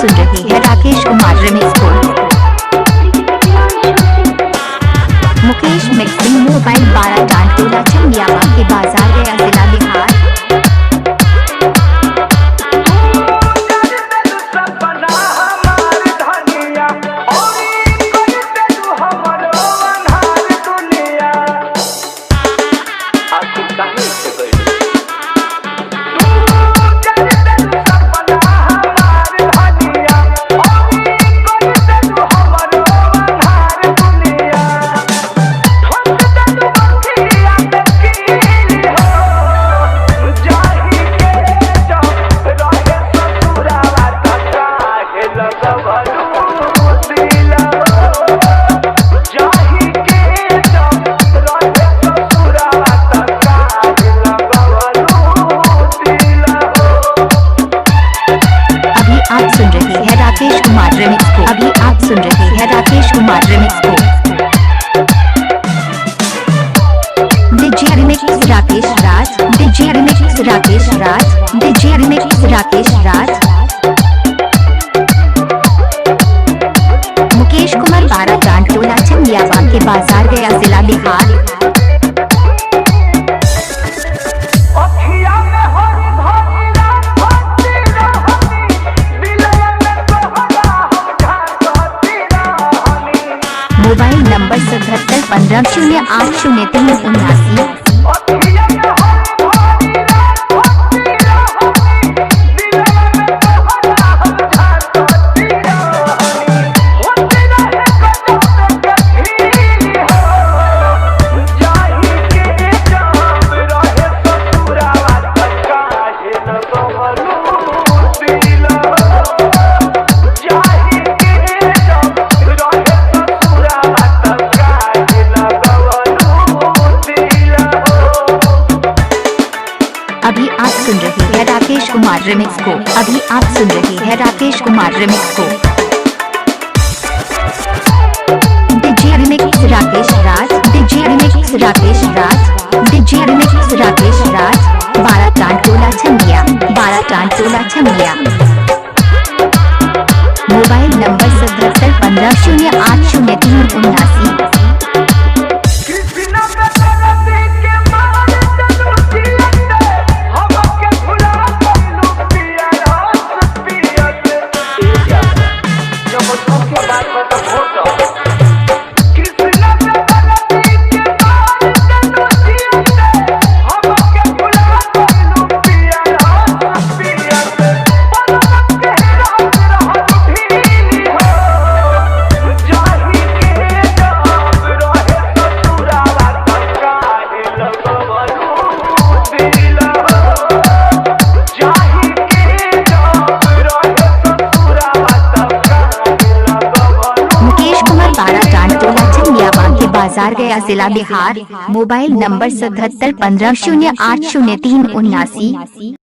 सुन रहे हैं राकेश कुमार रिमिक्स को। मुकेश मिक्सिंग मोबाइल 12 टांटोला चंदियावा के बाजार गया जिला बिहार। आप सुन रहे हैं राकेश कुमार रिमिक्स को। अभी आप सुन रहे हैं राकेश कुमार रिमिक्स को। DJ remix Rakesh Raj, DJ remix Rakesh Raj, DJ remix Rakesh राज। मुकेश कुमार 12 टांटोला चंदियावा के बाजार गया जिला बिहार। Mobile number 7715080379। अभी आप सुन रहे हैं राकेश कुमार रिमिक्स को। अभी आप सुन रहे हैं राकेश कुमार रिमिक्स को। DJ remix Rakesh Raj, DJ remix Rakesh Raj, DJ remix Rakesh Raj. 12 Tantola Chandiya, 12 Tantola Chandiya. Mobile number 7715080379। बाजार गया जिला बिहार। Mobile number 7715080379।